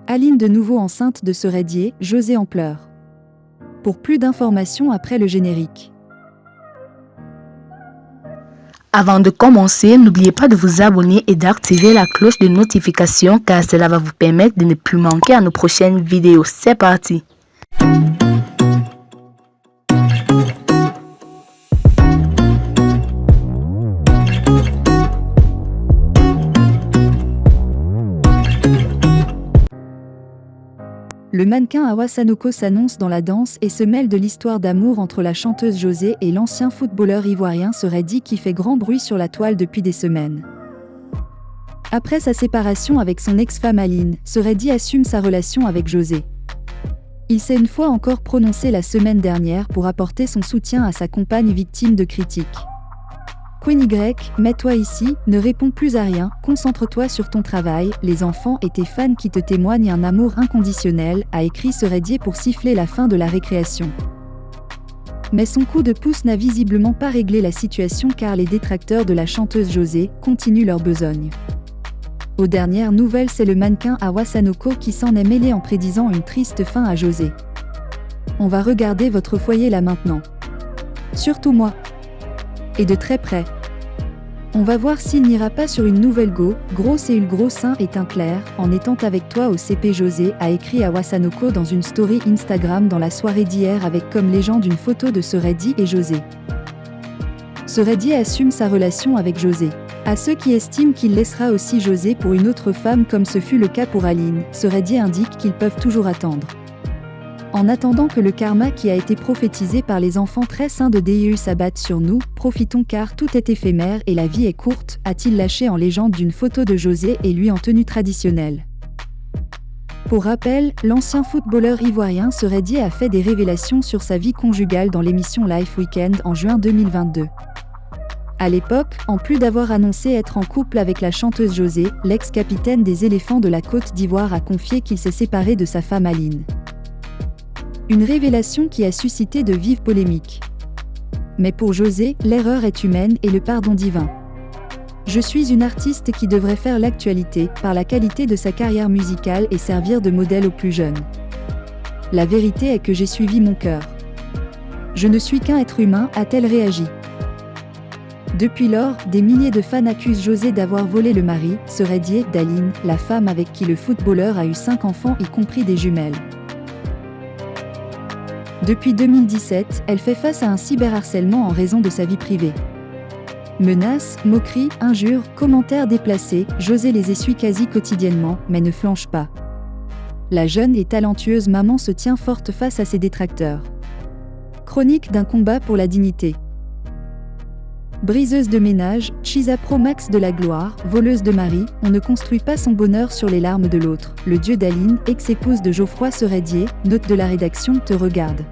Aline de nouveau enceinte de Ceredier, José en pleurs. Pour plus d'informations après le générique. Avant de commencer, n'oubliez pas de vous abonner et d'activer la cloche de notification car cela va vous permettre de ne plus manquer à nos prochaines vidéos. C'est parti! Le mannequin Hawa Sanogo s'annonce dans la danse et se mêle de l'histoire d'amour entre la chanteuse José et l'ancien footballeur ivoirien Ceredier qui fait grand bruit sur la toile depuis des semaines. Après sa séparation avec son ex-femme Aline, Ceredier assume sa relation avec José. Il s'est une fois encore prononcé la semaine dernière pour apporter son soutien à sa compagne victime de critiques. Queen Y, mets-toi ici, ne réponds plus à rien, concentre-toi sur ton travail, les enfants et tes fans qui te témoignent un amour inconditionnel, a écrit Ceredier pour siffler la fin de la récréation. Mais son coup de pouce n'a visiblement pas réglé la situation car les détracteurs de la chanteuse José continuent leur besogne. Aux dernières nouvelles, c'est le mannequin Hawa Sanogo qui s'en est mêlé en prédisant une triste fin à José. On va regarder votre foyer là maintenant. Surtout moi. Et de très près. On va voir s'il n'ira pas sur une nouvelle grosse et le gros sein est un clair, en étant avec toi au CP José, a écrit Hawa Sanogo dans une story Instagram dans la soirée d'hier avec comme légende une photo de Ceredier et José. Ceredier assume sa relation avec José. À ceux qui estiment qu'il laissera aussi José pour une autre femme comme ce fut le cas pour Aline, Ceredier indique qu'ils peuvent toujours attendre. En attendant que le karma qui a été prophétisé par les enfants très saints de Dieu s'abatte sur nous, profitons car tout est éphémère et la vie est courte, a-t-il lâché en légende d'une photo de José et lui en tenue traditionnelle. Pour rappel, l'ancien footballeur ivoirien Ceredier a fait des révélations sur sa vie conjugale dans l'émission Life Weekend en juin 2022. À l'époque, en plus d'avoir annoncé être en couple avec la chanteuse José, l'ex-capitaine des éléphants de la Côte d'Ivoire a confié qu'il s'est séparé de sa femme Aline. Une révélation qui a suscité de vives polémiques. Mais pour José, l'erreur est humaine et le pardon divin. Je suis une artiste qui devrait faire l'actualité par la qualité de sa carrière musicale et servir de modèle aux plus jeunes. La vérité est que j'ai suivi mon cœur. Je ne suis qu'un être humain, a-t-elle réagi. Depuis lors, des milliers de fans accusent José d'avoir volé le mari, Ceredier, d'Aline, la femme avec qui le footballeur a eu 5 enfants y compris des jumelles. Depuis 2017, elle fait face à un cyberharcèlement en raison de sa vie privée. Menaces, moqueries, injures, commentaires déplacés, José les essuie quasi quotidiennement, mais ne flanche pas. La jeune et talentueuse maman se tient forte face à ses détracteurs. Chronique d'un combat pour la dignité. Briseuse de ménage, Chiza Pro Max de la gloire, voleuse de mari, on ne construit pas son bonheur sur les larmes de l'autre. Le dieu d'Aline, ex-épouse de Geoffroy Ceredier, note de la rédaction, te regarde.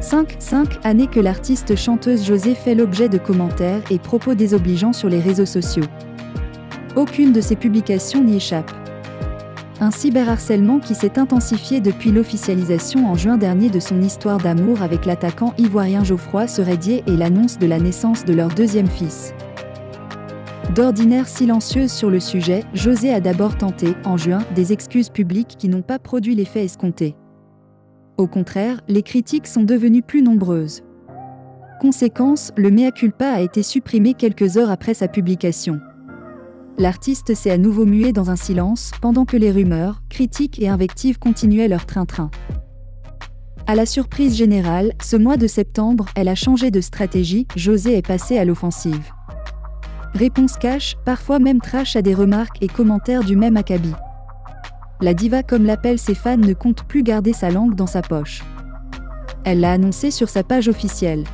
5 années que l'artiste chanteuse José fait l'objet de commentaires et propos désobligeants sur les réseaux sociaux. Aucune de ses publications n'y échappe. Un cyberharcèlement qui s'est intensifié depuis l'officialisation en juin dernier de son histoire d'amour avec l'attaquant ivoirien Geoffroy Ceredier et l'annonce de la naissance de leur deuxième fils. D'ordinaire silencieuse sur le sujet, José a d'abord tenté, en juin, des excuses publiques qui n'ont pas produit l'effet escompté. Au contraire, les critiques sont devenues plus nombreuses. Conséquence, le mea culpa a été supprimé quelques heures après sa publication. L'artiste s'est à nouveau mué dans un silence, pendant que les rumeurs, critiques et invectives continuaient leur train-train. À la surprise générale, ce mois de septembre, elle a changé de stratégie, José est passée à l'offensive. Réponse cash, parfois même trash à des remarques et commentaires du même acabit. La diva comme l'appellent ses fans ne compte plus garder sa langue dans sa poche. Elle l'a annoncé sur sa page officielle.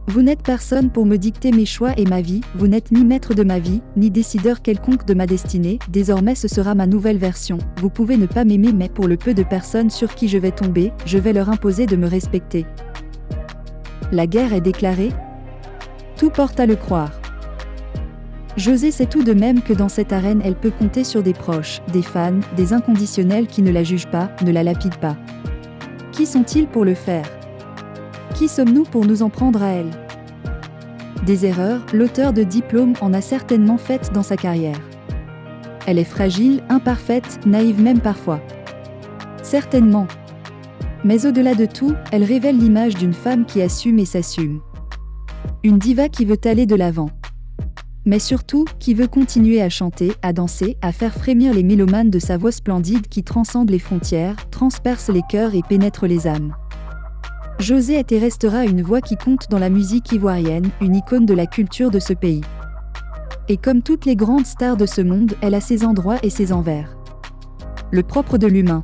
Vous n'êtes personne pour me dicter mes choix et ma vie, vous n'êtes ni maître de ma vie, ni décideur quelconque de ma destinée, désormais ce sera ma nouvelle version. Vous pouvez ne pas m'aimer mais pour le peu de personnes sur qui je vais tomber, je vais leur imposer de me respecter. La guerre est déclarée ? Tout porte à le croire. José sait tout de même que dans cette arène elle peut compter sur des proches, des fans, des inconditionnels qui ne la jugent pas, ne la lapident pas. Qui sont-ils pour le faire ? Qui sommes-nous pour nous en prendre à elle ? Des erreurs, l'auteur de Diplôme en a certainement faites dans sa carrière. Elle est fragile, imparfaite, naïve même parfois. Certainement. Mais au-delà de tout, elle révèle l'image d'une femme qui assume et s'assume. Une diva qui veut aller de l'avant. Mais surtout, qui veut continuer à chanter, à danser, à faire frémir les mélomanes de sa voix splendide qui transcende les frontières, transperce les cœurs et pénètre les âmes. José est et restera une voix qui compte dans la musique ivoirienne, une icône de la culture de ce pays. Et comme toutes les grandes stars de ce monde, elle a ses endroits et ses envers. Le propre de l'humain.